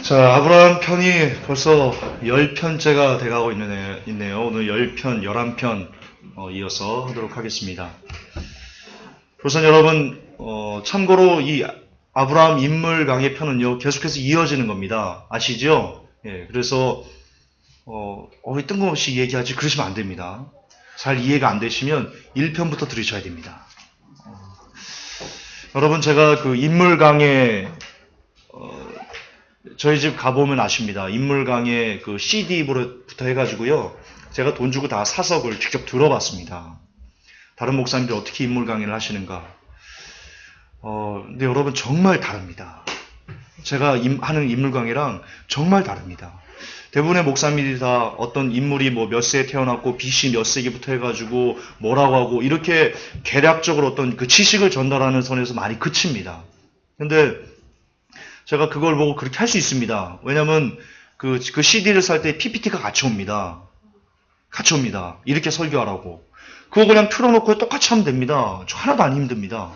자, 아브라함 편이 벌써 10편째가 돼가고 있네요. 오늘 10편, 11편 이어서 하도록 하겠습니다. 우선 여러분, 참고로 이 아브라함 인물 강의 편은요, 계속해서 이어지는 겁니다. 아시죠? 예, 그래서, 뜬금없이 얘기하지, 그러시면 안 됩니다. 잘 이해가 안 되시면 1편부터 들으셔야 됩니다. 여러분, 제가 그 인물 강의, 저희 집 가보면 아십니다. 인물 강의 그 CD부터 해가지고요. 제가 돈 주고 다 사서 그걸 직접 들어봤습니다. 다른 목사님들 어떻게 인물 강의를 하시는가. 근데 여러분 정말 다릅니다. 제가 하는 인물 강의랑 정말 다릅니다. 대부분의 목사님들이 다 어떤 인물이 뭐 몇 세에 태어났고 BC 몇 세기부터 해가지고 뭐라고 하고 이렇게 개략적으로 어떤 그 지식을 전달하는 선에서 많이 그칩니다. 근데 제가 그걸 보고 그렇게 할 수 있습니다. 왜냐면 그 CD를 살 때 PPT가 같이 옵니다. 같이 옵니다. 이렇게 설교하라고. 그거 그냥 틀어놓고 똑같이 하면 됩니다. 저 하나도 안 힘듭니다.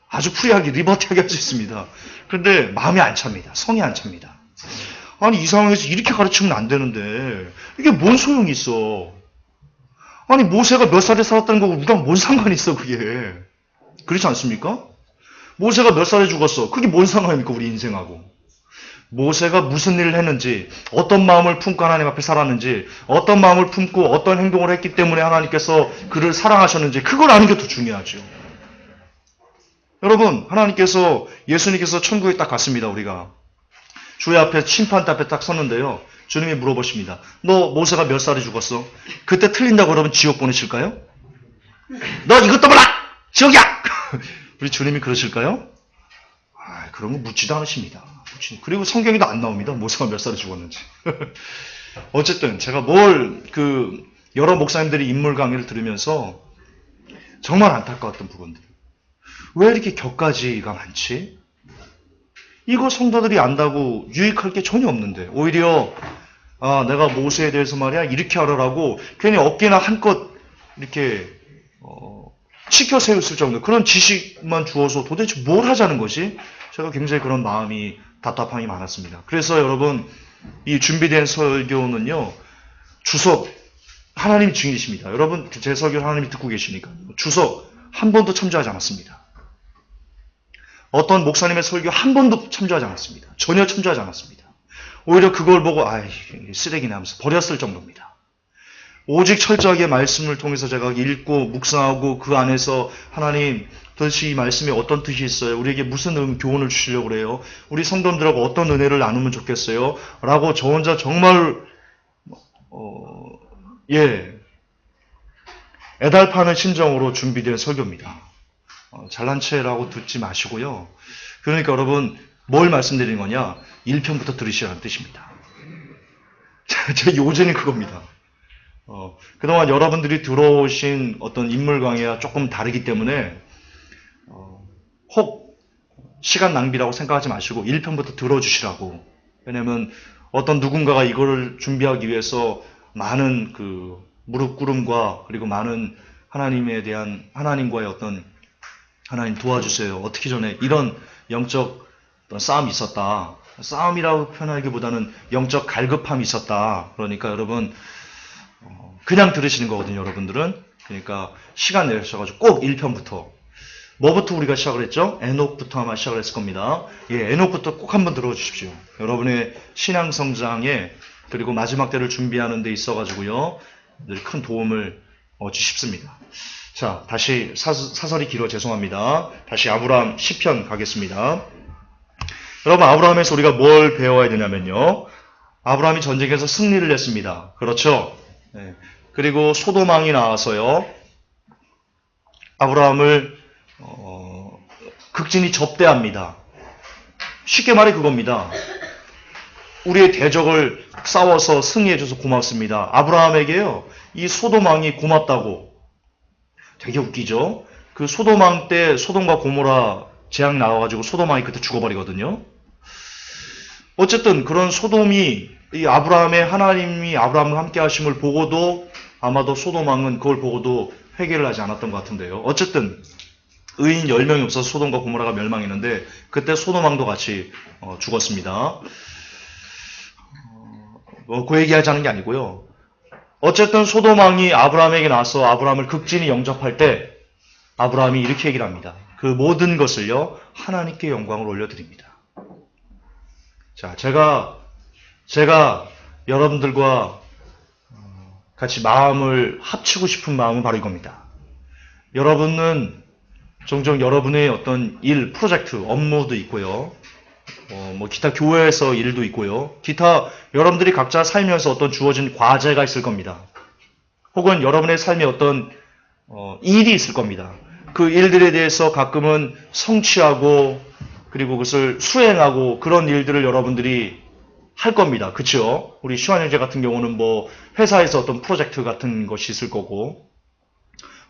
아주 프리하게 리버티하게 할 수 있습니다. 그런데 마음이 안 찹니다. 성이 안 찹니다. 아니 이 상황에서 이렇게 가르치면 안 되는데 이게 뭔 소용이 있어. 아니 모세가 몇 살에 살았다는 거고 우리랑 뭔 상관이 있어 그게. 그렇지 않습니까? 모세가 몇 살에 죽었어. 그게 뭔 상관입니까 우리 인생하고. 모세가 무슨 일을 했는지, 어떤 마음을 품고 하나님 앞에 살았는지, 어떤 마음을 품고 어떤 행동을 했기 때문에 하나님께서 그를 사랑하셨는지 그걸 아는 게 더 중요하죠. 여러분, 하나님께서, 예수님께서 천국에 딱 갔습니다. 우리가 주의 앞에, 심판대 앞에 딱 섰는데요, 주님이 물어보십니다. 너 모세가 몇 살에 죽었어? 그때 틀린다고 그러면 지옥 보내실까요? 너 이것도 몰라! 지옥이야! 우리 주님이 그러실까요? 그런 거 묻지도 않으십니다. 그리고 성경에도 안 나옵니다. 모세가 몇 살에 죽었는지. 어쨌든 제가 여러 목사님들이 인물 강의를 들으면서 정말 안타까웠던 부분들. 왜 이렇게 격가지가 많지? 이거 성도들이 안다고 유익할 게 전혀 없는데 오히려 내가 모세에 대해서 말이야 이렇게 하라고 괜히 어깨나 한껏 이렇게 치켜 세웠을 정도 그런 지식만 주어서 도대체 뭘 하자는 것이 제가 굉장히 그런 마음이 답답함이 많았습니다. 그래서 여러분 이 준비된 설교는요 주석 하나님이 증인이십니다. 여러분 제 설교를 하나님이 듣고 계시니까 주석 한 번도 참조하지 않았습니다. 어떤 목사님의 설교 한 번도 참조하지 않았습니다. 전혀 참조하지 않았습니다. 오히려 그걸 보고 쓰레기네 하면서 버렸을 정도입니다. 오직 철저하게 말씀을 통해서 제가 읽고 묵상하고 그 안에서 하나님 도대체 이 말씀에 어떤 뜻이 있어요? 우리에게 무슨 교훈을 주시려고 그래요? 우리 성도들하고 어떤 은혜를 나누면 좋겠어요? 라고 저 혼자 정말 애달파는 심정으로 준비된 설교입니다. 잘난 체라고 듣지 마시고요. 그러니까 여러분 뭘 말씀드리는 거냐? 1편부터 들으시라는 뜻입니다. 제 요즘이 그겁니다. 그동안 여러분들이 들어오신 어떤 인물 강의와 조금 다르기 때문에 혹 시간 낭비라고 생각하지 마시고 1편부터 들어주시라고. 왜냐면 어떤 누군가가 이거를 준비하기 위해서 많은 그 무릎 꿇음과 그리고 많은 하나님에 대한 하나님과의 어떤 하나님 도와주세요. 어떻게 전에 이런 영적 어떤 싸움이 있었다. 싸움이라고 표현하기보다는 영적 갈급함이 있었다. 그러니까 여러분 그냥 들으시는 거거든요. 여러분들은. 그러니까 시간 내셔가지고 꼭 1편부터 뭐부터 우리가 시작을 했죠? 에녹부터 아마 시작을 했을 겁니다. 에녹부터 꼭 한번 들어주십시오. 여러분의 신앙 성장에 그리고 마지막 때를 준비하는 데 있어가지고요. 늘 큰 도움을 주십니다. 자, 다시 사설이 길어 죄송합니다. 다시 아브라함 10편 가겠습니다. 여러분 아브라함에서 우리가 뭘 배워야 되냐면요. 아브라함이 전쟁에서 승리를 했습니다. 그렇죠? 네. 그리고 소돔왕이 나와서요. 아브라함을 극진히 접대합니다. 쉽게 말해 그겁니다. 우리의 대적을 싸워서 승리해줘서 고맙습니다. 아브라함에게요. 이 소돔왕이 고맙다고. 되게 웃기죠? 그 소돔왕 때 소돔과 고모라 재앙 나와가지고 소돔왕이 그때 죽어버리거든요. 어쨌든 그런 소돔이 이 하나님이 아브라함과 함께 하심을 보고도 아마도 소돔왕은 그걸 보고도 회개를 하지 않았던 것 같은데요. 어쨌든 의인 10명이 없어서 소돔과 고모라가 멸망했는데 그때 소돔왕도 같이 죽었습니다. 그 얘기하자는 게 아니고요. 어쨌든 소돔 왕이 아브라함에게 나와서 아브라함을 극진히 영접할 때 아브라함이 이렇게 얘기를 합니다. 그 모든 것을요 하나님께 영광을 올려드립니다. 자, 제가 여러분들과 같이 마음을 합치고 싶은 마음은 바로 이겁니다. 여러분은 종종 여러분의 어떤 일, 프로젝트, 업무도 있고요. 기타 교회에서 일도 있고요. 기타 여러분들이 각자 살면서 어떤 주어진 과제가 있을 겁니다. 혹은 여러분의 삶에 어떤 일이 있을 겁니다. 그 일들에 대해서 가끔은 성취하고 그리고 그것을 수행하고 그런 일들을 여러분들이 할 겁니다. 그쵸? 우리 시환 형제 같은 경우는 회사에서 어떤 프로젝트 같은 것이 있을 거고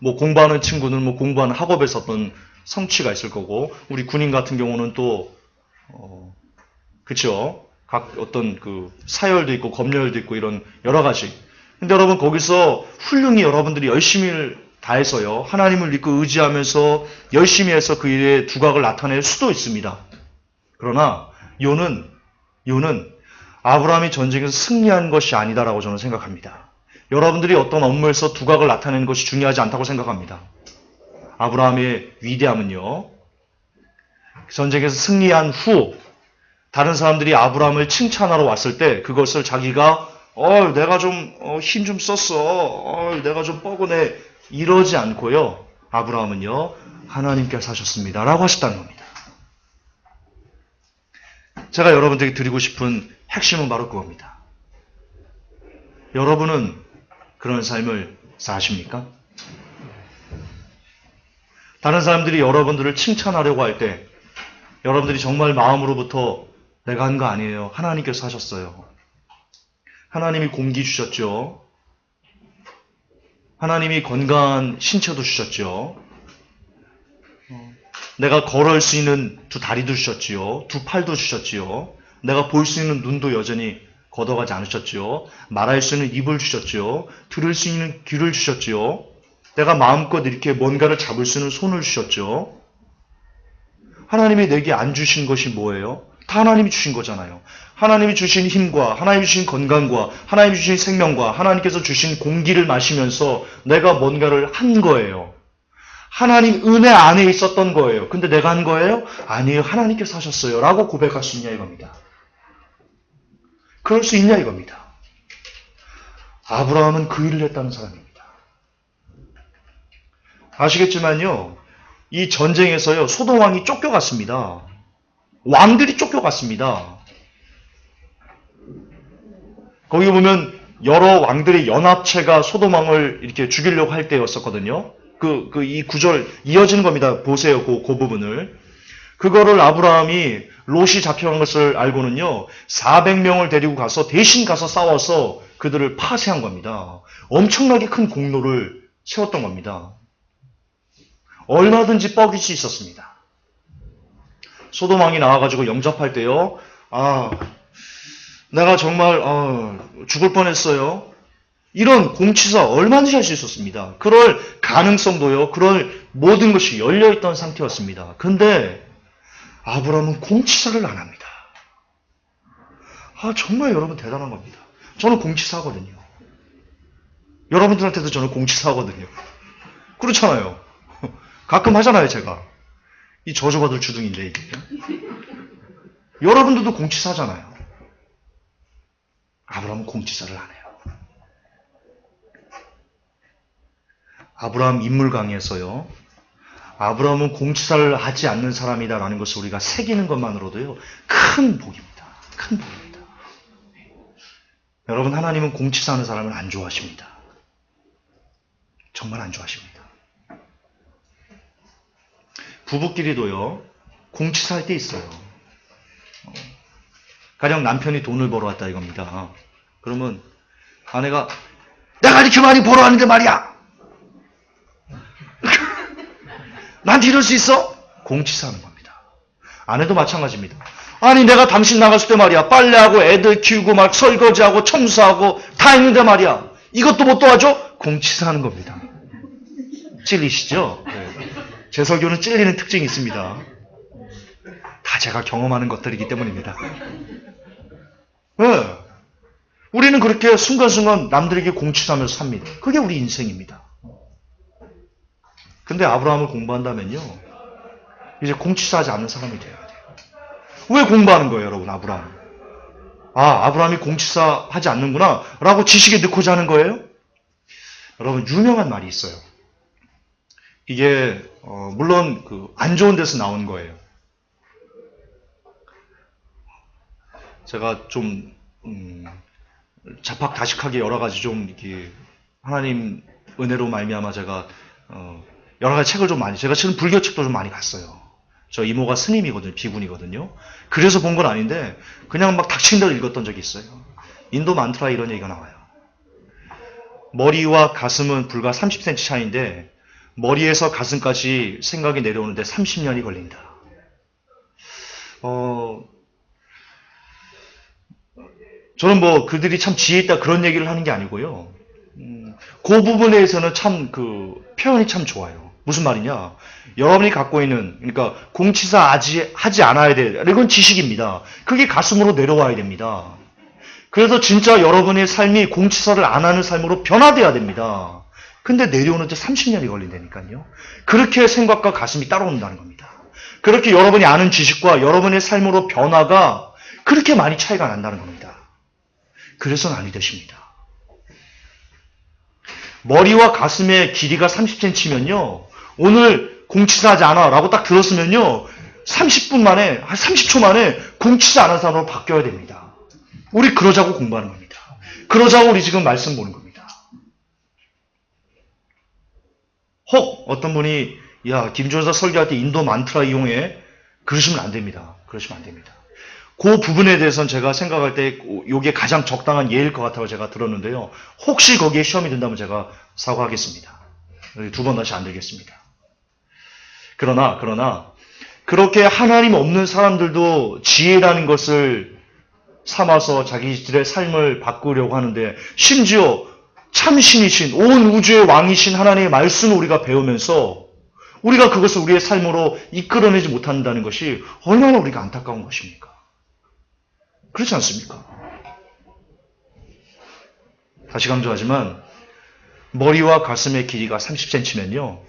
공부하는 친구는 공부하는 학업에서 어떤 성취가 있을 거고 우리 군인 같은 경우는 또 그쵸? 각 어떤 그 사열도 있고 검열도 있고 이런 여러 가지. 근데 여러분 거기서 훌륭히 여러분들이 열심히 다해서요. 하나님을 믿고 의지하면서 열심히 해서 그 일의 두각을 나타낼 수도 있습니다. 그러나 요는 아브라함이 전쟁에서 승리한 것이 아니다라고 저는 생각합니다. 여러분들이 어떤 업무에서 두각을 나타내는 것이 중요하지 않다고 생각합니다. 아브라함의 위대함은요. 전쟁에서 승리한 후 다른 사람들이 아브라함을 칭찬하러 왔을 때 그것을 자기가 내가 좀 힘 좀 썼어. 내가 좀 뻐근해. 이러지 않고요. 아브라함은요. 하나님께서 하셨습니다. 라고 하셨다는 겁니다. 제가 여러분들에게 드리고 싶은 핵심은 바로 그겁니다. 여러분은 그런 삶을 사십니까? 다른 사람들이 여러분들을 칭찬하려고 할 때 여러분들이 정말 마음으로부터 내가 한 거 아니에요. 하나님께서 하셨어요. 하나님이 공기 주셨죠. 하나님이 건강한 신체도 주셨죠. 내가 걸을 수 있는 두 다리도 주셨지요. 두 팔도 주셨지요. 내가 볼 수 있는 눈도 여전히 걷어가지 않으셨지요. 말할 수 있는 입을 주셨지요. 들을 수 있는 귀를 주셨지요. 내가 마음껏 이렇게 뭔가를 잡을 수 있는 손을 주셨죠. 하나님이 내게 안 주신 것이 뭐예요? 다 하나님이 주신 거잖아요. 하나님이 주신 힘과 하나님이 주신 건강과 하나님이 주신 생명과 하나님께서 주신 공기를 마시면서 내가 뭔가를 한 거예요. 하나님 은혜 안에 있었던 거예요. 근데 내가 한 거예요? 아니에요. 하나님께서 하셨어요. 라고 고백할 수 있냐 이겁니다. 그럴 수 있냐 이겁니다. 아브라함은 그 일을 했다는 사람입니다. 아시겠지만요. 이 전쟁에서요. 소돔 왕이 쫓겨갔습니다. 왕들이 쫓겨갔습니다. 거기 보면 여러 왕들의 연합체가 소돔 왕을 이렇게 죽이려고 할 때였었거든요. 이 구절 이어지는 겁니다. 보세요. 그 부분을. 그거를 아브라함이 롯이 잡혀간 것을 알고는요. 400명을 데리고 가서 대신 가서 싸워서 그들을 파쇄한 겁니다. 엄청나게 큰 공로를 세웠던 겁니다. 얼마든지 뻐길 수 있었습니다. 소돔 왕이 나와가지고 영접할 때요. 내가 정말 죽을 뻔했어요. 이런 공치사 얼마든지 할 수 있었습니다. 그럴 가능성도요. 그럴 모든 것이 열려있던 상태였습니다. 근데 아브라함은 공치사를 안 합니다. 정말 여러분 대단한 겁니다. 저는 공치사하거든요. 여러분들한테도 저는 공치사하거든요. 그렇잖아요. 가끔 하잖아요, 제가. 이 저주받을 주둥인데, 이게. 여러분들도 공치사잖아요. 아브라함은 공치사를 안 해요. 아브라함 인물 강의에서요. 아브라함은 공치사를 하지 않는 사람이다라는 것을 우리가 새기는 것만으로도요. 큰 복입니다. 큰 복입니다. 여러분 하나님은 공치사하는 사람을 안 좋아하십니다. 정말 안 좋아하십니다. 부부끼리도요. 공치사할 때 있어요. 가령 남편이 돈을 벌어왔다 이겁니다. 그러면 아내가 내가 이렇게 많이 벌어왔는데 말이야. 나한테 이럴 수 있어? 공치사하는 겁니다. 아내도 마찬가지입니다. 아니 내가 당신 나갔을 때 말이야. 빨래하고 애들 키우고 막 설거지하고 청소하고 다 했는데 말이야. 이것도 못 도와줘? 공치사하는 겁니다. 찔리시죠? 네. 제 설교는 찔리는 특징이 있습니다. 다 제가 경험하는 것들이기 때문입니다. 네. 우리는 그렇게 순간순간 남들에게 공치사하면서 삽니다. 그게 우리 인생입니다. 근데 아브라함을 공부한다면요, 이제 공치사하지 않는 사람이 돼야 돼요. 왜 공부하는 거예요, 여러분, 아브라함? 아브라함이 공치사하지 않는구나 라고 지식에 넣고자 하는 거예요? 여러분, 유명한 말이 있어요. 이게 물론 안 좋은 데서 나온 거예요. 제가 좀 자팍다식하게 여러 가지 좀 이렇게 하나님 은혜로 말미암아 제가 여러 가지 책을 좀 제가 지금 불교 책도 좀 많이 봤어요. 저 이모가 스님이거든요, 비군이거든요. 그래서 본 건 아닌데 그냥 막 닥친 대로 읽었던 적이 있어요. 인도 만트라 이런 얘기가 나와요. 머리와 가슴은 불과 30cm 차이인데 머리에서 가슴까지 생각이 내려오는데 30년이 걸린다. 저는 뭐 그들이 참 지혜 있다 그런 얘기를 하는 게 아니고요. 그 부분에 대해서는 참 표현이 참 좋아요. 무슨 말이냐? 여러분이 갖고 있는, 그러니까 공치사 하지 않아야 돼. 이건 지식입니다. 그게 가슴으로 내려와야 됩니다. 그래서 진짜 여러분의 삶이 공치사를 안 하는 삶으로 변화돼야 됩니다. 근데 내려오는데 30년이 걸린다니까요. 그렇게 생각과 가슴이 따라온다는 겁니다. 그렇게 여러분이 아는 지식과 여러분의 삶으로 변화가 그렇게 많이 차이가 난다는 겁니다. 그래서는 아니 되십니다. 머리와 가슴의 길이가 30cm면요. 오늘 공치사하지 않아 라고 딱 들었으면요. 30분 만에, 한 30초 만에 공치사 안 하는 사람으로 바뀌어야 됩니다. 우리 그러자고 공부하는 겁니다. 그러자고 우리 지금 말씀 보는 겁니다. 혹 어떤 분이 김준사 설교할 때 인도 만트라 이용해. 그러시면 안 됩니다. 그러시면 안 됩니다. 그 부분에 대해서는 제가 생각할 때 이게 가장 적당한 예일 것 같다고 제가 들었는데요. 혹시 거기에 시험이 된다면 제가 사과하겠습니다. 두 번 다시 안 들겠습니다. 그러나 그렇게 하나님 없는 사람들도 지혜라는 것을 삼아서 자기들의 삶을 바꾸려고 하는데 심지어 참신이신 온 우주의 왕이신 하나님의 말씀을 우리가 배우면서 우리가 그것을 우리의 삶으로 이끌어내지 못한다는 것이 얼마나 우리가 안타까운 것입니까? 그렇지 않습니까? 다시 강조하지만 머리와 가슴의 길이가 30cm면요.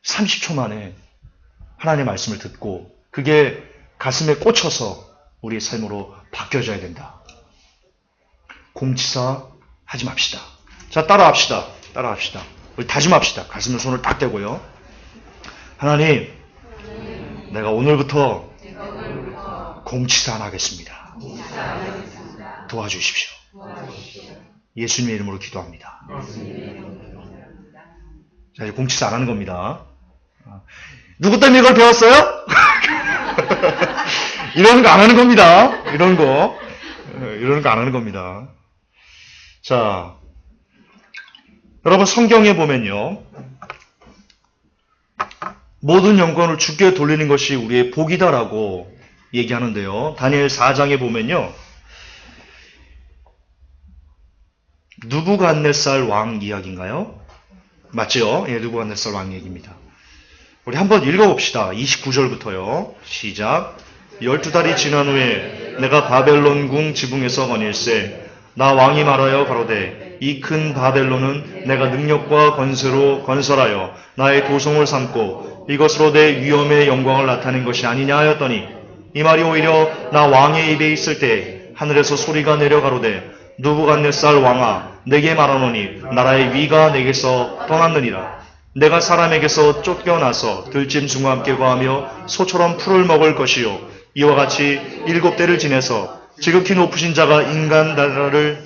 30초 만에 하나님의 말씀을 듣고 그게 가슴에 꽂혀서 우리의 삶으로 바뀌어져야 된다. 공치사 하지 맙시다. 자, 따라합시다. 우리 다짐합시다. 가슴에 손을 딱 대고요. 하나님, 내가 오늘부터 공치사 안 하겠습니다. 도와주십시오. 예수님의 이름으로 기도합니다. 자, 이제 공치사 안 하는 겁니다. 누구 때문에 이걸 배웠어요? 이러는 거 안 하는 겁니다. 이러는 거 안 하는 겁니다. 자, 여러분 성경에 보면요. 모든 영광을 주께 돌리는 것이 우리의 복이다라고 얘기하는데요. 다니엘 4장에 보면요. 느부갓네살 왕 이야기인가요? 맞죠? 예, 느부갓네살 왕 얘기입니다. 우리 한번 읽어봅시다. 29절부터요. 시작. 12달이 지난 후에 내가 바벨론 궁 지붕에서 거닐세 나 왕이 말하여 가로되 이 큰 바벨론은 내가 능력과 권세로 건설하여 나의 도성을 삼고 이것으로 내 위엄의 영광을 나타낸 것이 아니냐 하였더니 이 말이 오히려 나 왕의 입에 있을 때 하늘에서 소리가 내려 가로되 느부갓네살 왕아 내게 말하노니 나라의 위가 내게서 떠났느니라. 내가 사람에게서 쫓겨나서 들짐승과 함께 거하며 소처럼 풀을 먹을 것이요 이와 같이 7대를 지내서 지극히 높으신 자가 인간 나라를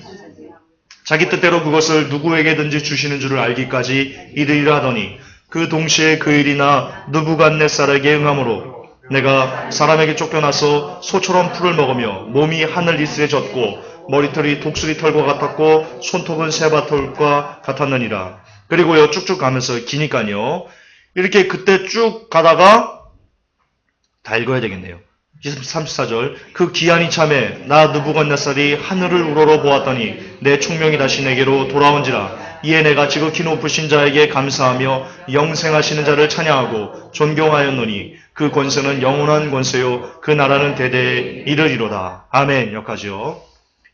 자기 뜻대로 그것을 누구에게든지 주시는 줄을 알기까지 이르리라 하더니 그 동시에 그 일이나 느부갓네살에게 응함으로 내가 사람에게 쫓겨나서 소처럼 풀을 먹으며 몸이 하늘 이슬에 젖고 머리털이 독수리 털과 같았고 손톱은 세바털과 같았느니라. 그리고요 쭉쭉 가면서 기니까요 이렇게 그때 쭉 가다가 다 읽어야 되겠네요. 34절 그 기한이 참에 나 느부갓네살이 하늘을 우러러 보았더니 내 총명이 다시 내게로 돌아온지라. 이에 내가 지극히 높으신 자에게 감사하며 영생하시는 자를 찬양하고 존경하였노니 그 권세는 영원한 권세요 그 나라는 대대에 이르리로다. 아멘. 여기까지요.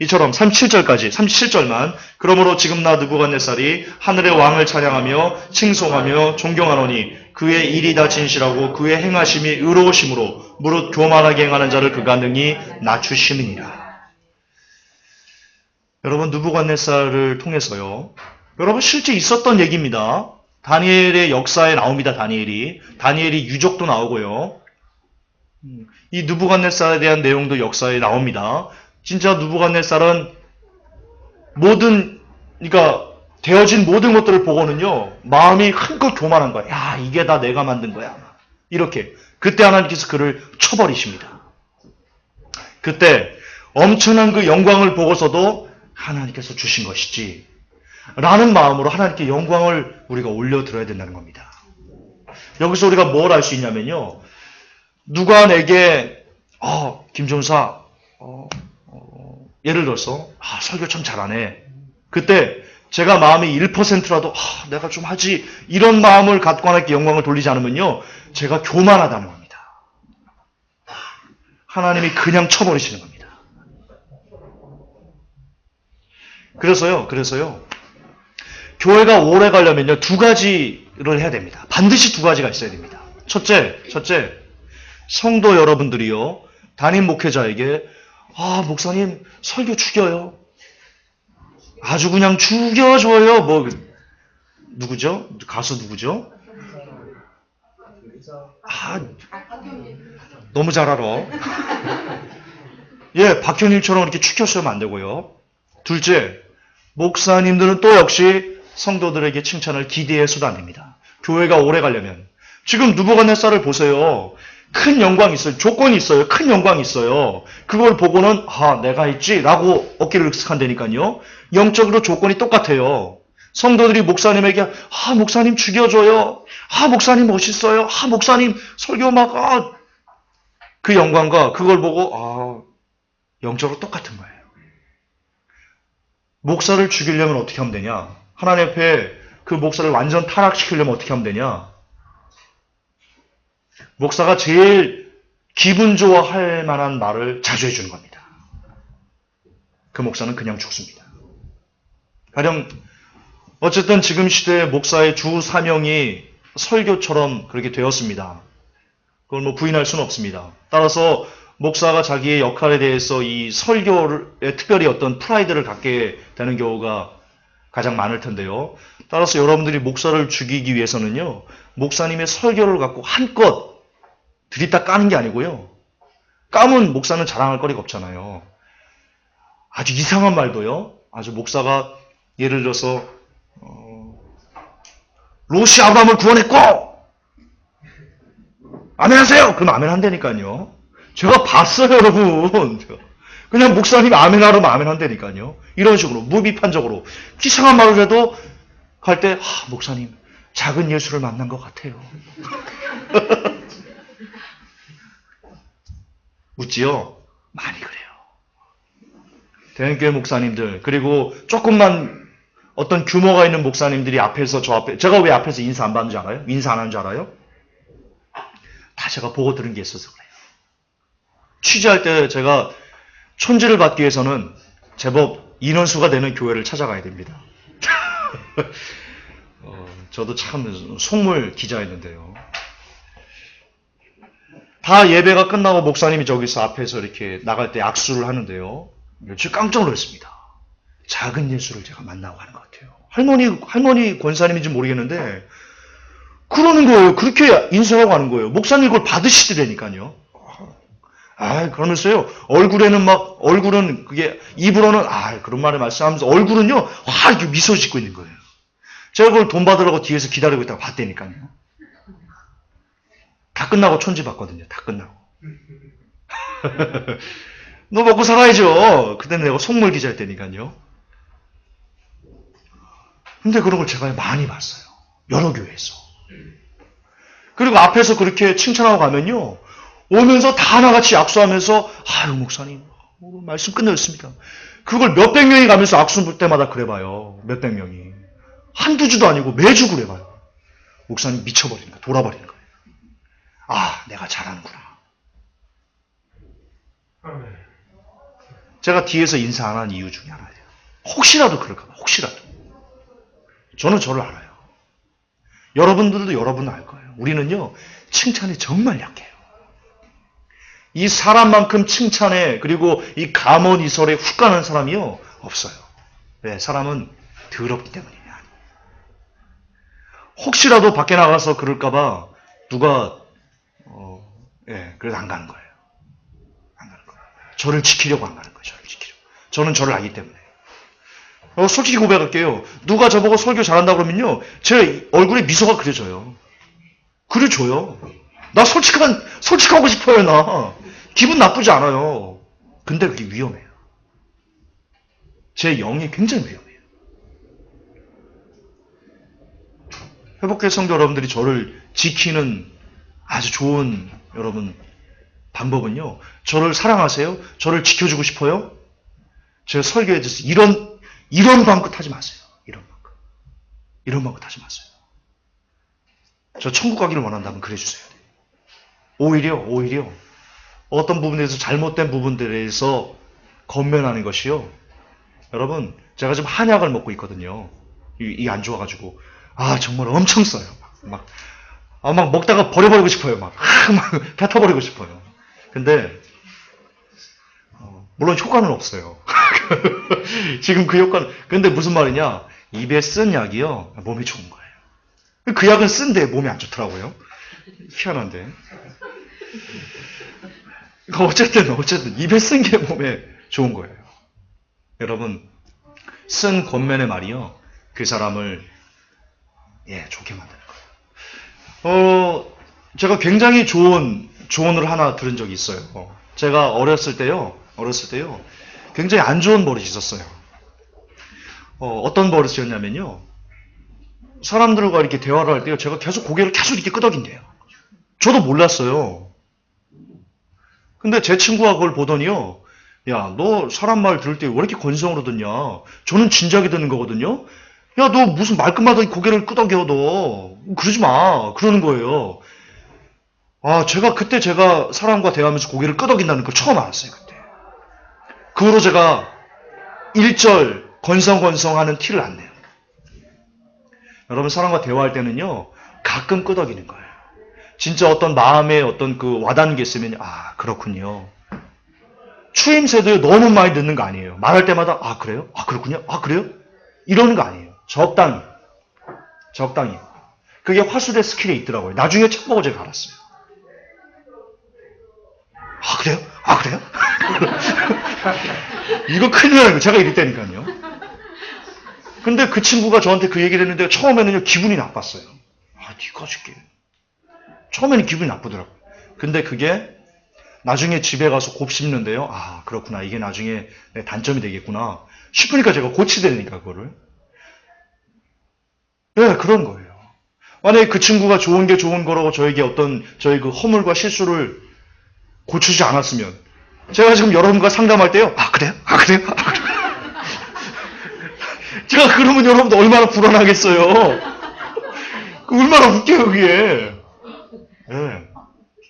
이처럼 37절만 그러므로 지금 나 느부갓네살이 하늘의 왕을 찬양하며 칭송하며 존경하노니 그의 일이 다 진실하고 그의 행하심이 의로우심으로 무릇 교만하게 행하는 자를 그가 능히 낮추심이니라. 여러분 느부갓네살을 통해서요. 여러분 실제 있었던 얘기입니다. 다니엘의 역사에 나옵니다. 다니엘이 유족도 나오고요. 이 느부갓네살에 대한 내용도 역사에 나옵니다. 진짜 느부갓네살은 그러니까 되어진 모든 것들을 보고는요, 마음이 한껏 교만한 거야. 야, 이게 다 내가 만든 거야. 이렇게. 그때 하나님께서 그를 쳐버리십니다. 그때 엄청난 그 영광을 보고서도 하나님께서 주신 것이지. 라는 마음으로 하나님께 영광을 우리가 올려드려야 된다는 겁니다. 여기서 우리가 뭘 알 수 있냐면요. 누가 내게, 김종사, 예를 들어서, 설교 참 잘하네. 그때 제가 마음이 1%라도, 내가 좀 하지. 이런 마음을 갖고 하나님께 영광을 돌리지 않으면요. 제가 교만하다는 겁니다. 하나님이 그냥 쳐버리시는 겁니다. 그래서요. 교회가 오래 가려면요. 두 가지를 해야 됩니다. 반드시 두 가지가 있어야 됩니다. 첫째, 성도 여러분들이요. 담임 목회자에게 목사님 설교 죽여요. 아주 그냥 죽여줘요. 누구죠? 가수 누구죠? 너무 잘 알아. 예, 박현일처럼 이렇게 축혔으면 안 되고요. 둘째, 목사님들은 또 역시 성도들에게 칭찬을 기대해서도 안 됩니다. 교회가 오래 가려면. 지금 느부갓네살을 보세요. 큰 영광이 있어요. 조건이 있어요. 큰 영광이 있어요. 그걸 보고는 내가 있지 라고 어깨를 으쓱한다니까요. 영적으로 조건이 똑같아요. 성도들이 목사님에게 목사님 죽여줘요. 목사님 멋있어요. 목사님 설교 그 영광과 그걸 보고 영적으로 똑같은 거예요. 목사를 죽이려면 어떻게 하면 되냐? 하나님 앞에 그 목사를 완전 타락시키려면 어떻게 하면 되냐? 목사가 제일 기분 좋아할 만한 말을 자주 해주는 겁니다. 그 목사는 그냥 죽습니다. 가령 어쨌든 지금 시대의 목사의 주 사명이 설교처럼 그렇게 되었습니다. 그걸 부인할 수는 없습니다. 따라서 목사가 자기의 역할에 대해서 이 설교에 특별히 어떤 프라이드를 갖게 되는 경우가 가장 많을 텐데요. 따라서 여러분들이 목사를 죽이기 위해서는요. 목사님의 설교를 갖고 한껏 들이다 까는 게 아니고요. 까면 목사는 자랑할 거리가 없잖아요. 아주 이상한 말도요. 아주 목사가 예를 들어서 롯이 아브라함을 구원했고 아멘하세요. 그럼 아멘 한다니까요. 제가 봤어요, 여러분. 그냥 목사님 아멘 하라면 아멘 한다니까요. 이런 식으로 무비판적으로 이상한 말을 해도 갈 때 목사님 작은 예수를 만난 것 같아요. 웃지요? 많이 그래요. 대형교회 목사님들 그리고 조금만 어떤 규모가 있는 목사님들이 앞에서 제가 왜 앞에서 인사 안 받는 줄 알아요? 인사 안 하는 줄 알아요? 다 제가 보고 들은 게 있어서 그래요. 취재할 때 제가 촌지를 받기 위해서는 제법 인원수가 되는 교회를 찾아가야 됩니다. 저도 참 속물 기자였는데요. 다 예배가 끝나고 목사님이 저기서 앞에서 이렇게 나갈 때 악수를 하는데요. 제가 깜짝 놀랐습니다. 작은 예수를 제가 만나고 가는 것 같아요. 할머니 권사님인지 모르겠는데 그러는 거예요. 그렇게 인사하고 가는 거예요. 목사님 그걸 받으시더라니까요. 그러면서요. 얼굴은 그게 입으로는 그런 말을 말씀하면서 얼굴은요. 이렇게 미소 짓고 있는 거예요. 제가 그걸 돈 받으라고 뒤에서 기다리고 있다가 봤다니까요. 다 끝나고 촌지 봤거든요. 다 끝나고. 너 먹고 살아야죠. 그때는 내가 속물 기자였다니까요. 근데 그런 걸 제가 많이 봤어요. 여러 교회에서. 그리고 앞에서 그렇게 칭찬하고 가면요. 오면서 다 하나같이 악수하면서 목사님 말씀 끝내줬습니다. 그걸 몇백 명이 가면서 악수 볼 때마다 그래봐요. 몇백 명이. 한두 주도 아니고 매주 그래봐요. 목사님 미쳐버리는 거예요. 돌아버리는 거예요. 내가 잘하는구나. 제가 뒤에서 인사 안 한 이유 중에 하나예요. 혹시라도 그럴까봐, 혹시라도. 저는 저를 알아요. 여러분들도 여러분은 알 거예요. 우리는요, 칭찬이 정말 약해요. 이 사람만큼 칭찬에, 그리고 이 감언이설에 훅 가는 사람이요, 없어요. 왜? 사람은 더럽기 때문이에요. 혹시라도 밖에 나가서 그럴까봐 누가, 그래서 안 가는 거예요. 안 가는 거예요. 저를 지키려고 안 가는 거예요. 저를 지키려고. 저는 저를 알기 때문에. 솔직히 고백할게요. 누가 저보고 설교 잘한다 그러면요, 제 얼굴에 미소가 그려져요. 그려져요. 나 솔직하고 싶어요, 나. 기분 나쁘지 않아요. 근데 그게 위험해요. 제 영이 굉장히 위험해요. 회복회 성도 여러분들이 저를 지키는 아주 좋은 여러분 방법은요, 저를 사랑하세요? 저를 지켜주고 싶어요? 제가 설교에 대해서 이런 방구 타지 마세요. 이런 방구 타지 마세요. 저 천국 가기를 원한다면 그래 주세요. 오히려 어떤 부분에서 잘못된 부분들에 대해서 건면하는 것이요. 여러분, 제가 지금 한약을 먹고 있거든요. 이 안 좋아가지고. 정말 엄청 써요. 막 먹다가 버려버리고 싶어요. 막 뱉어버리고 싶어요. 근데, 물론 효과는 없어요. 지금 그 효과는, 근데 무슨 말이냐? 입에 쓴 약이요, 몸에 좋은 거예요. 그 약은 쓴데 몸에 안 좋더라고요. 희한한데. 어쨌든, 입에 쓴 게 몸에 좋은 거예요. 여러분, 쓴 권면의 말이요, 그 사람을, 좋게 만드는 거예요. 제가 굉장히 좋은 조언을 하나 들은 적이 있어요. 제가 어렸을 때요, 굉장히 안 좋은 버릇이 있었어요. 어떤 버릇이었냐면요, 사람들과 이렇게 대화를 할 때요, 제가 고개를 계속 이렇게 끄덕인대요. 저도 몰랐어요. 근데 제 친구가 그걸 보더니요, 야, 너 사람 말 들을 때 왜 이렇게 건성으로 듣냐? 저는 진지하게 듣는 거거든요? 야, 너 무슨 말끝마다 고개를 끄덕여, 너. 그러지 마. 그러는 거예요. 제가 사람과 대화하면서 고개를 끄덕인다는 걸 처음 알았어요, 그때. 그 후로 제가 일절 건성건성하는 티를 안 내요. 여러분, 사람과 대화할 때는요, 가끔 끄덕이는 거예요. 진짜 어떤 마음에 어떤 그 와닿는 게 있으면, 그렇군요. 추임새도 너무 많이 듣는 거 아니에요. 말할 때마다, 그래요? 그렇군요? 그래요? 이러는 거 아니에요. 적당히. 그게 화술의 스킬에 있더라고요. 나중에 책 보고 제가 알았어요. 그래요? 그래요? 이거 큰일 나는 거. 제가 이랬다니까요. 근데 그 친구가 저한테 그 얘기를 했는데 처음에는요, 기분이 나빴어요. 니가 줄게. 처음에는 기분이 나쁘더라고요. 근데 그게 나중에 집에 가서 곱씹는데요. 그렇구나. 이게 나중에 내 단점이 되겠구나. 싶으니까 제가 고치되니까, 그거를. 그런 거예요. 만약에 그 친구가 좋은 게 좋은 거라고 저에게 저의 그 허물과 실수를 고치지 않았으면, 제가 지금 여러분과 상담할 때요. 그래요? 그래요? 제가 그러면 여러분도 얼마나 불안하겠어요. 얼마나 웃겨요, 그게.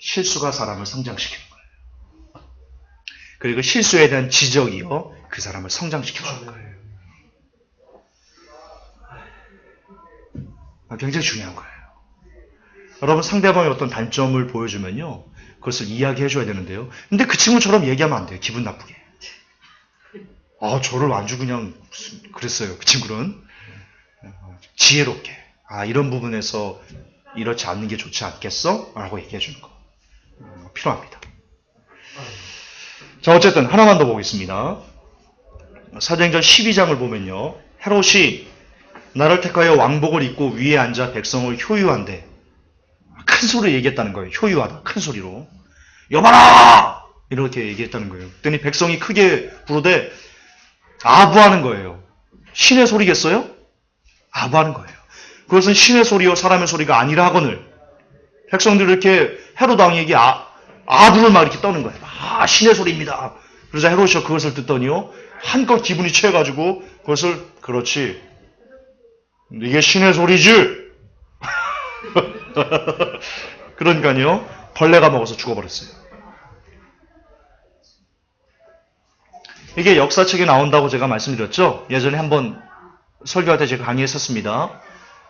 실수가 사람을 성장시키는 거예요. 그리고 실수에 대한 지적이요, 그 사람을 성장시켜주는 거예요. 굉장히 중요한 거예요. 여러분, 상대방의 어떤 단점을 보여주면요, 그것을 이야기해 줘야 되는데요. 근데 그 친구처럼 얘기하면 안 돼요. 기분 나쁘게. 저를 아주 그냥 그랬어요. 그 친구는. 지혜롭게. 이런 부분에서 이렇지 않는 게 좋지 않겠어? 라고 얘기해 주는 거. 필요합니다. 자, 어쨌든 하나만 더 보겠습니다. 사도행전 12장을 보면요, 헤롯이 나를 택하여 왕복을 입고 위에 앉아 백성을 효유한데, 큰 소리로 얘기했다는 거예요. 효유하다. 큰 소리로. 여봐라! 이렇게 얘기했다는 거예요. 그랬더니 백성이 크게 부르되 아부하는 거예요. 신의 소리겠어요? 아부하는 거예요. 그것은 신의 소리요 사람의 소리가 아니라 하거늘, 백성들이 이렇게 헤롯 왕에게 아부를 막 이렇게 떠는 거예요. 신의 소리입니다. 그래서 헤롯이 그것을 듣더니요, 한껏 기분이 취해가지고 그것을, 그렇지, 이게 신의 소리지. 그러니까요, 벌레가 먹어서 죽어버렸어요. 이게 역사책에 나온다고 제가 말씀드렸죠? 예전에 한번 설교할 때 제가 강의했었습니다.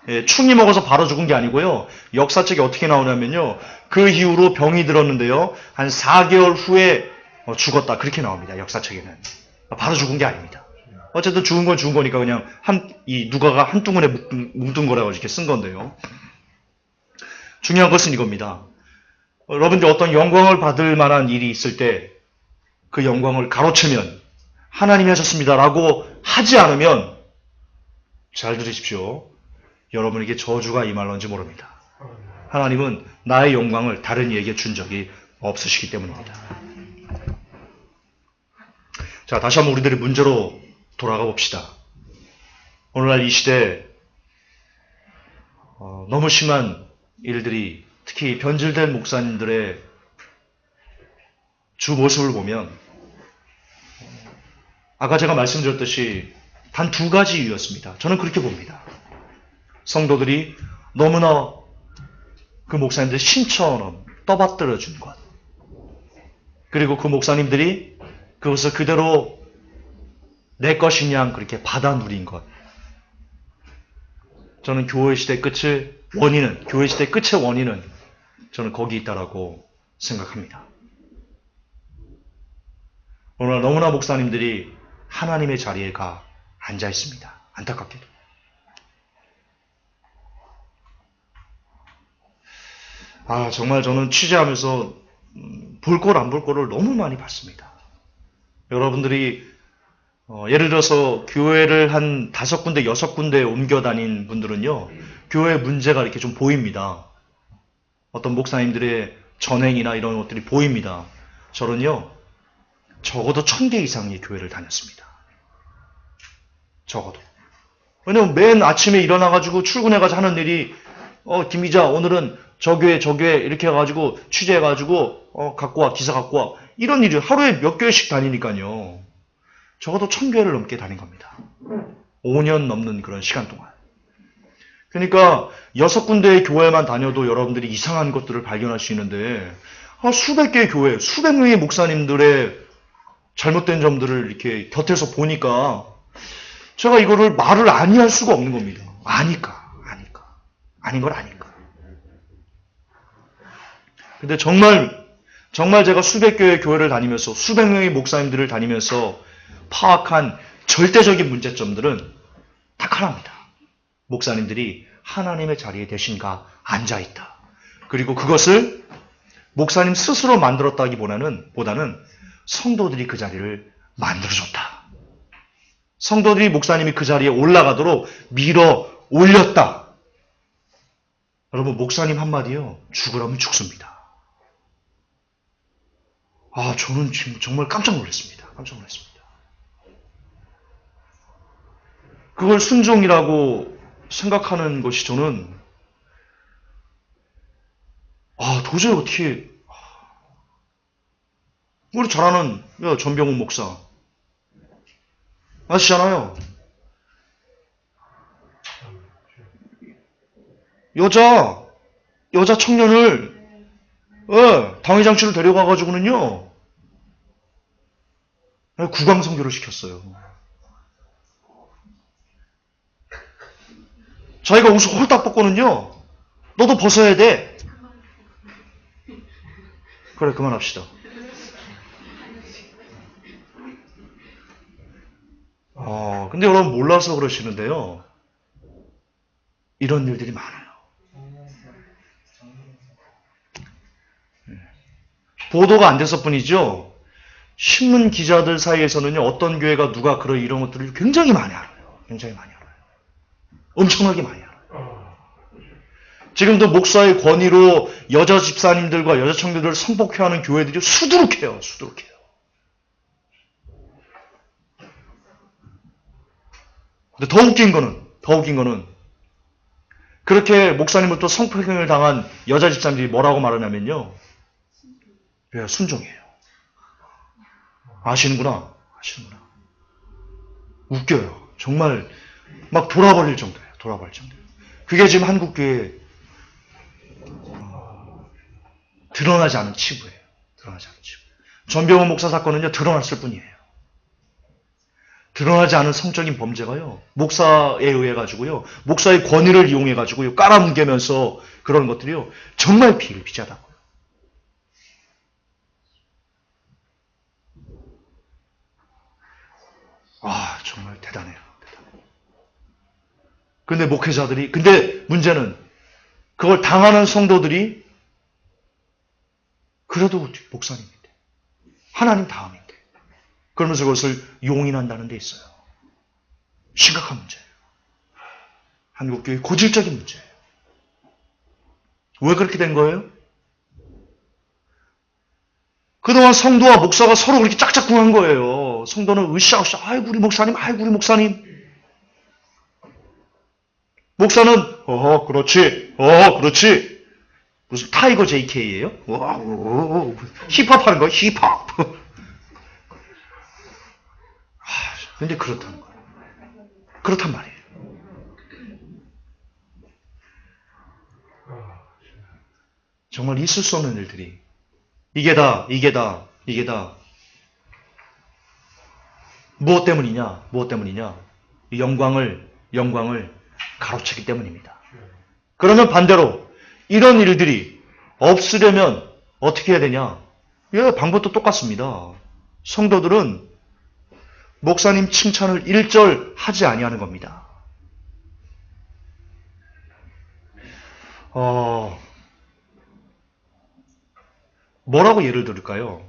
예, 충이 먹어서 바로 죽은 게 아니고요. 역사책에 어떻게 나오냐면요. 그 이후로 병이 들었는데요. 한 4개월 후에 죽었다. 그렇게 나옵니다. 역사책에는. 바로 죽은 게 아닙니다. 어쨌든 죽은 건 죽은 거니까 그냥 누가가 한 둥근에 뭉뚱 거라고 이렇게 쓴 건데요. 중요한 것은 이겁니다. 여러분들 어떤 영광을 받을 만한 일이 있을 때 그 영광을 가로채면 하나님이 하셨습니다라고 하지 않으면 잘 들으십시오. 여러분에게 저주가 임할런지 모릅니다. 하나님은 나의 영광을 다른 이에게 준 적이 없으시기 때문입니다. 자, 다시 한번 우리들의 문제로 돌아가 봅시다. 오늘날 이 시대에 너무 심한 일들이 특히 변질된 목사님들의 주 모습을 보면 아까 제가 말씀드렸듯이 단 2가지 이유였습니다. 저는 그렇게 봅니다. 성도들이 너무나 그 목사님들 신처럼 떠받들어 준 것. 그리고 그 목사님들이 그것을 그대로 내 것인 양 그렇게 받아 누린 것. 저는 교회 시대 끝의 원인은 저는 거기 있다라고 생각합니다. 오늘 너무나 목사님들이 하나님의 자리에 가 앉아 있습니다. 안타깝게도. 정말 저는 취재하면서 볼 꼴 안 볼 꼴을 너무 많이 봤습니다. 여러분들이 예를 들어서 교회를 한 5군데, 6군데 옮겨 다닌 분들은요. 교회 문제가 이렇게 좀 보입니다. 어떤 목사님들의 전행이나 이런 것들이 보입니다. 저는요. 적어도 1000개 이상의 교회를 다녔습니다. 적어도. 왜냐면 맨 아침에 일어나가지고 출근해가지고 하는 일이 김 기자 오늘은 저 교회 이렇게 해가지고 취재해가지고 갖고 와 기사 갖고 와 이런 일이 하루에 몇 교회씩 다니니까요. 적어도 1000교회를 넘게 다닌 겁니다. 5년 넘는 그런 시간 동안. 그러니까 6군데의 교회만 다녀도 여러분들이 이상한 것들을 발견할 수 있는데 수백 개의 교회, 수백 명의 목사님들의 잘못된 점들을 이렇게 곁에서 보니까 제가 이거를 말을 아니할 수가 없는 겁니다. 아니까. 아닌 걸 아니까. 근데 정말 제가 수백 개의 교회를 다니면서 수백 명의 목사님들을 다니면서 파악한 절대적인 문제점들은 딱 하나입니다. 목사님들이 하나님의 자리에 대신가 앉아있다. 그리고 그것을 목사님 스스로 만들었다기보다는 성도들이 그 자리를 만들어줬다. 성도들이 목사님이 그 자리에 올라가도록 밀어 올렸다. 여러분 목사님 한마디요. 죽으라면 죽습니다. 저는 지금 정말 깜짝 놀랐습니다. 그걸 순종이라고 생각하는 것이 저는 도저히 어떻게 우리 잘 아는 전병훈 목사 아시잖아요. 여자 청년을 당회장실을 데려가가지고는요 구강선교를 시켰어요. 자기가 옷을 홀딱 벗고는요 너도 벗어야 돼. 그래 그만합시다. 근데 여러분 몰라서 그러시는데요. 이런 일들이 많아요. 보도가 안 돼서 뿐이죠. 신문 기자들 사이에서는요. 어떤 교회가 누가 이런 것들을 굉장히 많이 알아요. 엄청나게 많이 알아요. 지금도 목사의 권위로 여자 집사님들과 여자 청년들을 성폭행하는 교회들이 수두룩해요. 근데 더 웃긴 거는 그렇게 목사님부터 성폭행을 당한 여자 집사님들이 뭐라고 말하냐면요. 순종이에요. 아시는구나. 웃겨요. 정말 막 돌아버릴 정도예요. 그게 지금 한국 교회에 드러나지 않은 치부예요. 전병훈 목사 사건은요. 드러났을 뿐이에요. 드러나지 않은 성적인 범죄가요, 목사에 의해 가지고요, 목사의 권위를 이용해 가지고요, 깔아뭉개면서 그런 것들이요, 정말 비일비재하다고요. 아, 정말 대단해요. 근데 목회자들이, 근데 문제는 그걸 당하는 성도들이 그래도 목사님인데, 하나님 다음인데, 그러면서 그것을 용인한다는 데 있어요. 심각한 문제예요. 한국교회 고질적인 문제예요. 왜 그렇게 된 거예요? 그동안 성도와 목사가 서로 그렇게 짝짝꿍한 거예요. 성도는 으쌰으쌰, 아이고 우리 목사님, 아이고 우리 목사님. 목사는 그렇지, 그렇지. 무슨 타이거 JK예요? 힙합 하는 거야, 힙합. 근데 그렇다는 거예요. 그렇단 말이에요. 정말 있을 수 없는 일들이, 이게 다 무엇 때문이냐? 이 영광을 가로채기 때문입니다. 그러면 반대로 이런 일들이 없으려면 어떻게 해야 되냐? 예, 방법도 똑같습니다. 성도들은 목사님 칭찬을 일절 하지 아니하는 겁니다. 뭐라고 예를 들을까요?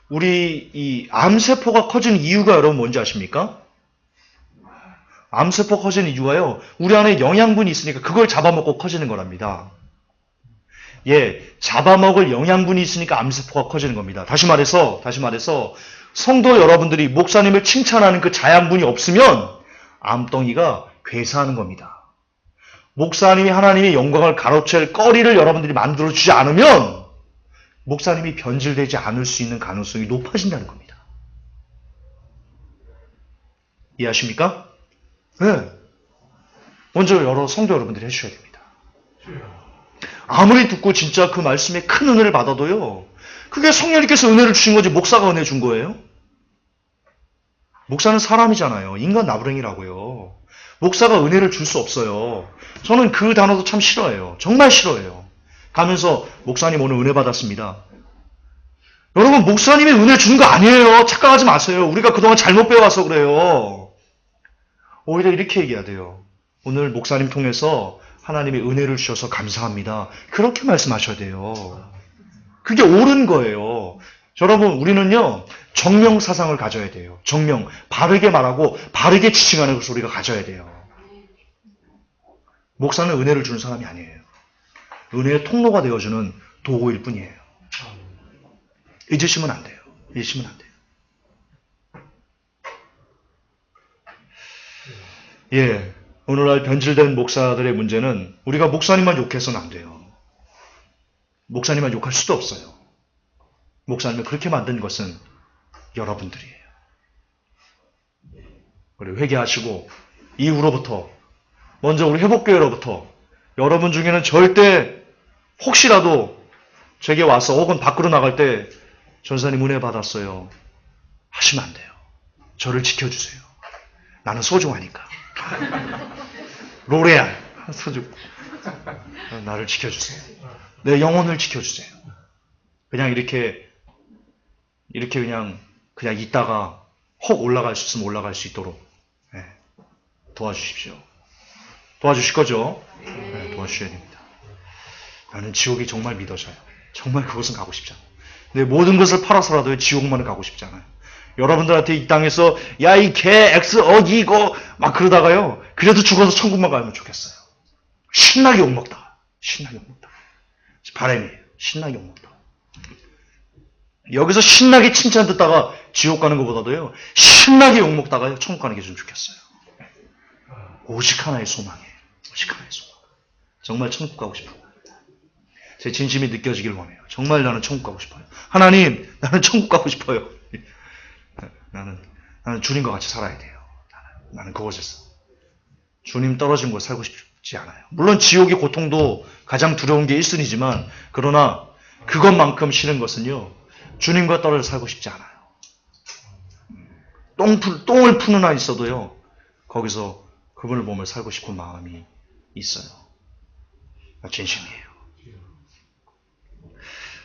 우리 이 암세포가 커지는 이유가 여러분 뭔지 아십니까? 암세포 커지는 이유가요, 우리 안에 영양분이 있으니까 그걸 잡아먹고 커지는 거랍니다. 예, 잡아먹을 영양분이 있으니까 암세포가 커지는 겁니다. 다시 말해서 성도 여러분들이 목사님을 칭찬하는 그 자양분이 없으면 암덩이가 괴사하는 겁니다. 목사님이 하나님의 영광을 가로챌 거리를 여러분들이 만들어주지 않으면 목사님이 변질되지 않을 수 있는 가능성이 높아진다는 겁니다. 이해하십니까? 네. 먼저 여러 성도 여러분들이 해주셔야 됩니다. 아무리 듣고 진짜 그 말씀에 큰 은혜를 받아도요, 그게 성령님께서 은혜를 주신 거지 목사가 은혜 준 거예요? 목사는 사람이잖아요. 인간 나부랭이라고요. 목사가 은혜를 줄 수 없어요. 저는 그 단어도 참 싫어해요. 정말 싫어해요. 가면서 목사님 오늘 은혜 받았습니다. 여러분, 목사님이 은혜 주는 거 아니에요. 착각하지 마세요. 우리가 그동안 잘못 배워와서 그래요. 오히려 이렇게 얘기해야 돼요. 오늘 목사님 통해서 하나님의 은혜를 주셔서 감사합니다. 그렇게 말씀하셔야 돼요. 그게 옳은 거예요. 여러분, 우리는요, 정명사상을 가져야 돼요. 정명. 바르게 말하고 바르게 지칭하는 것을 우리가 가져야 돼요. 목사는 은혜를 주는 사람이 아니에요. 은혜의 통로가 되어주는 도구일 뿐이에요. 잊으시면 안 돼요. 잊으시면 안 돼요. 예, 오늘날 변질된 목사들의 문제는 우리가 목사님만 욕해서는 안 돼요. 목사님만 욕할 수도 없어요. 목사님을 그렇게 만든 것은 여러분들이에요. 우리 회개하시고 이후로부터, 먼저 우리 회복교회로부터 여러분 중에는 절대 혹시라도 제게 와서 혹은 밖으로 나갈 때 전사님 은혜 받았어요 하시면 안 돼요. 저를 지켜주세요. 나는 소중하니까. 로레알 소중. 나를 지켜주세요. 내 영혼을 지켜주세요. 그냥 이렇게 그냥 있다가 혹 올라갈 수 있으면 올라갈 수 있도록 도와주십시오. 도와주실 거죠? 네, 도와주셔야 됩니다. 나는 지옥이 정말 믿어져요. 정말 그곳은 가고 싶지 않아요. 근데 모든 것을 팔아서라도 지옥만은 가고 싶지 않아요. 여러분들한테 이 땅에서 야, 이 개, 엑스, 어기 이거 막 그러다가요, 그래도 죽어서 천국만 가면 좋겠어요. 신나게 욕먹다. 신나게 욕먹다. 바람이에요. 신나게 욕먹다. 여기서 신나게 칭찬 듣다가 지옥 가는 것보다도요, 신나게 욕먹다가요, 천국 가는 게 좀 좋겠어요. 오직 하나의 소망이에요. 오직 하나의 소망. 정말 천국 가고 싶어요. 제 진심이 느껴지길 원해요. 정말 나는 천국 가고 싶어요. 하나님, 나는 천국 가고 싶어요. 나는 주님과 같이 살아야 돼요. 나는 그곳에서. 주님 떨어진 곳 살고 싶지 않아요. 물론 지옥의 고통도 가장 두려운 게 1순위지만, 그러나 그것만큼 싫은 것은요, 주님과 떨어져 살고 싶지 않아요. 똥을 푸는 한 있어도요, 거기서 그분을 보며 살고 싶은 마음이 있어요. 진심이에요.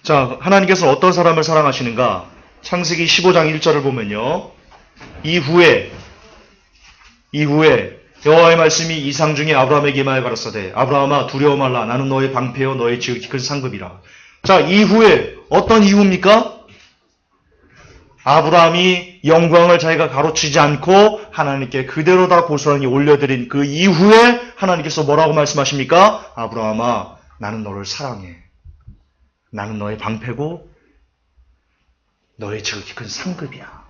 자, 하나님께서 어떤 사람을 사랑하시는가? 창세기 15장 1절을 보면요. 이후에 여호와의 말씀이 이상 중에 아브라함에게 임하여 가라사대 아브라함아 두려워 말라 나는 너의 방패요 너의 지극히 큰 상급이라. 자, 이후에 어떤 이후입니까? 아브라함이 영광을 자기가 가로치지 않고 하나님께 그대로 다 고스란히 올려드린 그 이후에 하나님께서 뭐라고 말씀하십니까? 아브라함아 나는 너를 사랑해. 나는 너의 방패고 너의 지극히 큰 상급이야.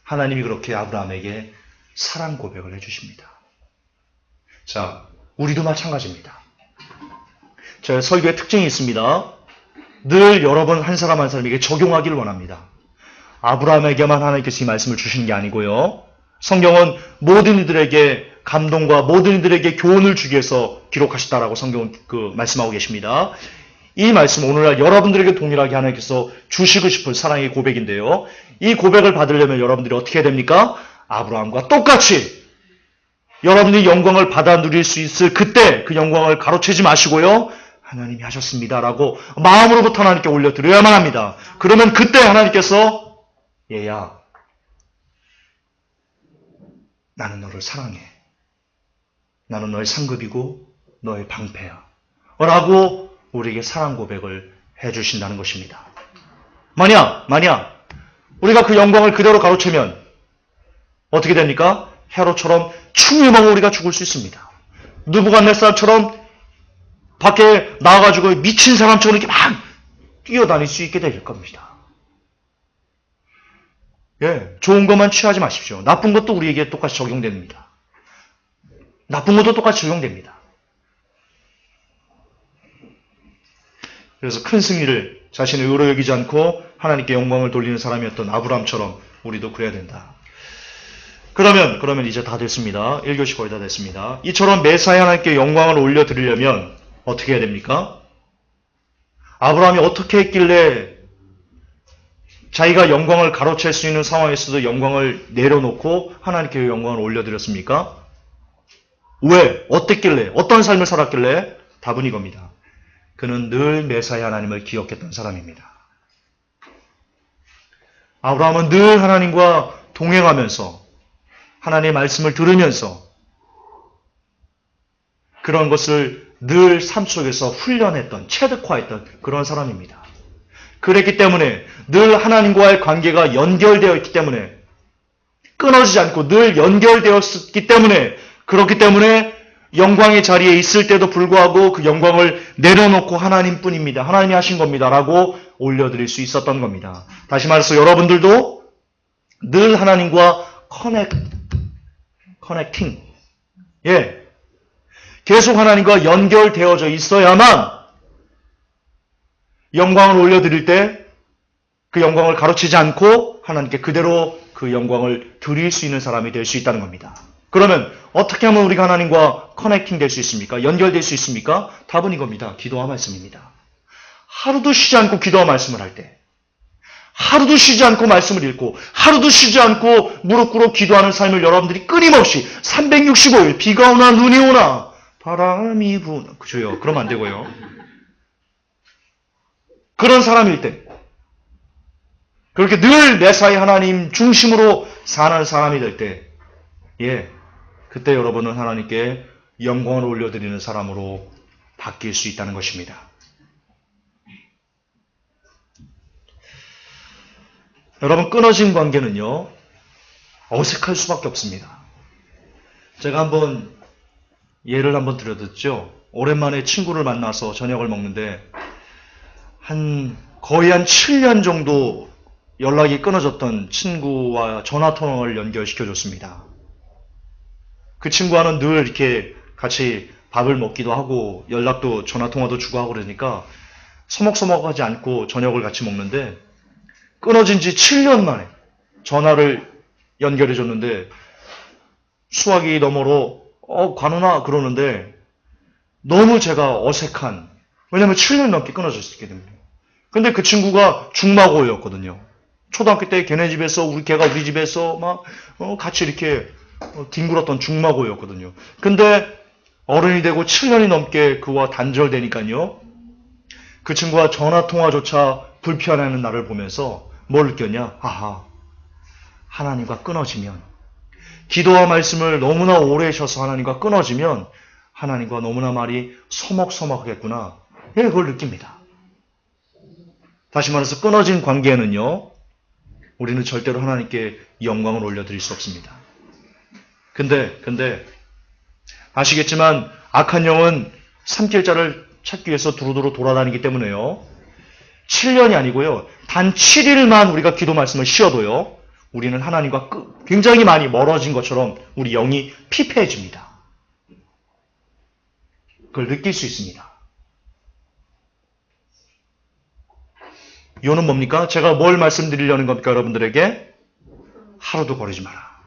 하나님이 그렇게 아브라함에게 사랑 고백을 해주십니다. 자, 우리도 마찬가지입니다. 제 설교의 특징이 있습니다. 늘 여러 번 한 사람 한 사람에게 적용하기를 원합니다. 아브라함에게만 하나님께서 이 말씀을 주시는 게 아니고요. 성경은 모든 이들에게 감동과 모든 이들에게 교훈을 주기 위해서 기록하셨다라고 성경은 말씀하고 계십니다. 이 말씀 오늘날 여러분들에게 동일하게 하나님께서 주시고 싶은 사랑의 고백인데요. 이 고백을 받으려면 여러분들이 어떻게 해야 됩니까? 아브라함과 똑같이 여러분들이 영광을 받아 누릴 수 있을 그때 그 영광을 가로채지 마시고요. 하나님이 하셨습니다라고 마음으로부터 하나님께 올려드려야만 합니다. 그러면 그때 하나님께서 얘야, 나는 너를 사랑해. 나는 너의 상급이고 너의 방패야. 라고 우리에게 사랑 고백을 해주신다는 것입니다. 만약 우리가 그 영광을 그대로 가로채면 어떻게 됩니까? 헤롯처럼 충유망으로 우리가 죽을 수 있습니다. 느부갓네살처럼 밖에 나와가지고 미친 사람처럼 이렇게 막 뛰어다닐 수 있게 될 겁니다. 예, 좋은 것만 취하지 마십시오. 나쁜 것도 우리에게 똑같이 적용됩니다. 나쁜 것도 똑같이 적용됩니다. 그래서 큰 승리를 자신의 의로 여기지 않고 하나님께 영광을 돌리는 사람이었던 아브라함처럼 우리도 그래야 된다. 그러면 이제 다 됐습니다. 1교시 거의 다 됐습니다. 이처럼 매사에 하나님께 영광을 올려드리려면 어떻게 해야 됩니까? 아브라함이 어떻게 했길래 자기가 영광을 가로챌 수 있는 상황에서도 영광을 내려놓고 하나님께 영광을 올려드렸습니까? 왜? 어땠길래? 어떤 삶을 살았길래? 답은 이겁니다. 그는 늘 매사에 하나님을 기억했던 사람입니다. 아브라함은 늘 하나님과 동행하면서 하나님의 말씀을 들으면서 그런 것을 늘 삶 속에서 훈련했던, 체득화했던 그런 사람입니다. 그랬기 때문에 늘 하나님과의 관계가 연결되어 있기 때문에 끊어지지 않고 늘 연결되었기 때문에 그렇기 때문에 영광의 자리에 있을 때도 불구하고 그 영광을 내려놓고 하나님뿐입니다. 하나님이 하신 겁니다. 라고 올려드릴 수 있었던 겁니다. 다시 말해서 여러분들도 늘 하나님과 커넥팅. 예. 계속 하나님과 연결되어져 있어야만 영광을 올려드릴 때 그 영광을 가로치지 않고 하나님께 그대로 그 영광을 드릴 수 있는 사람이 될 수 있다는 겁니다. 그러면 어떻게 하면 우리가 하나님과 커넥팅 될 수 있습니까? 연결될 수 있습니까? 답은 이겁니다. 기도와 말씀입니다. 하루도 쉬지 않고 기도와 말씀을 할 때, 하루도 쉬지 않고 말씀을 읽고, 하루도 쉬지 않고 무릎 꿇어 기도하는 삶을 여러분들이 끊임없이 365일 비가 오나 눈이 오나 바람이 부나 그죠요? 그러면 안 되고요. 그런 사람일 때, 그렇게 늘 매사에 하나님 중심으로 사는 사람이 될 때, 예, 그때 여러분은 하나님께 영광을 올려드리는 사람으로 바뀔 수 있다는 것입니다. 여러분, 끊어진 관계는요, 어색할 수밖에 없습니다. 제가 예를 한번 드려뒀죠. 오랜만에 친구를 만나서 저녁을 먹는데, 거의 한 7년 정도 연락이 끊어졌던 친구와 전화통화를 연결시켜줬습니다. 그 친구와는 늘 이렇게 같이 밥을 먹기도 하고 연락도 전화통화도 주고 하고 그러니까 서먹서먹하지 않고 저녁을 같이 먹는데 끊어진 지 7년 만에 전화를 연결해줬는데 수화기 너머로 관우나 그러는데 너무 제가 어색한, 왜냐면 7년 넘게 끊어졌기 때문에. 근데 그 친구가 중마고였거든요. 초등학교 때 걔네 집에서 걔가 우리 집에서 막 같이 이렇게 뒹굴었던 중마고였거든요. 근데 어른이 되고 7년이 넘게 그와 단절되니까요. 그 친구와 전화통화조차 불편해하는 나를 보면서 뭘 느꼈냐? 아하, 하나님과 끊어지면, 기도와 말씀을 너무나 오래 쉬어서 하나님과 끊어지면 하나님과 너무나 말이 서먹서먹하겠구나. 예, 그걸 느낍니다. 다시 말해서 끊어진 관계에는요, 우리는 절대로 하나님께 영광을 올려드릴 수 없습니다. 근데 아시겠지만 악한 영은 삼킬 자를 찾기 위해서 두루두루 돌아다니기 때문에요. 7년이 아니고요. 단 7일만 우리가 기도 말씀을 쉬어도요. 우리는 하나님과 굉장히 많이 멀어진 것처럼 우리 영이 피폐해집니다. 그걸 느낄 수 있습니다. 이유는 뭡니까? 제가 뭘 말씀드리려는 겁니까? 여러분들에게 하루도 거르지 마라.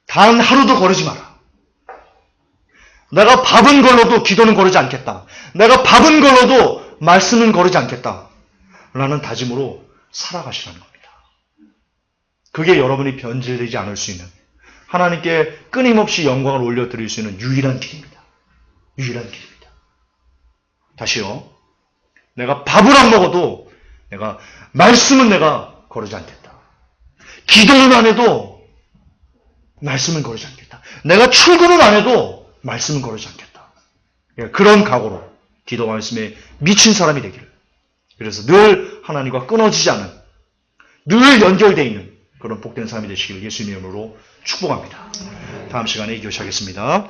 단 하루도 거르지 마라. 내가 밥은 걸러도 기도는 거르지 않겠다. 내가 밥은 걸러도 말씀은 거르지 않겠다. 라는 다짐으로 살아가시라는 겁니다. 그게 여러분이 변질되지 않을 수 있는, 하나님께 끊임없이 영광을 올려드릴 수 있는 유일한 길입니다. 유일한 길입니다. 다시요. 내가 밥을 안 먹어도 말씀은 내가 거르지 않겠다. 기도는 안 해도 말씀은 거르지 않겠다. 내가 출근은 안 해도 말씀은 거르지 않겠다. 그런 각오로 기도 말씀에 미친 사람이 되기를. 그래서 늘 하나님과 끊어지지 않은, 늘 연결되어 있는 그런 복된 삶이 되시기를 예수님의 이름으로 축복합니다. 다음 시간에 교시하겠습니다.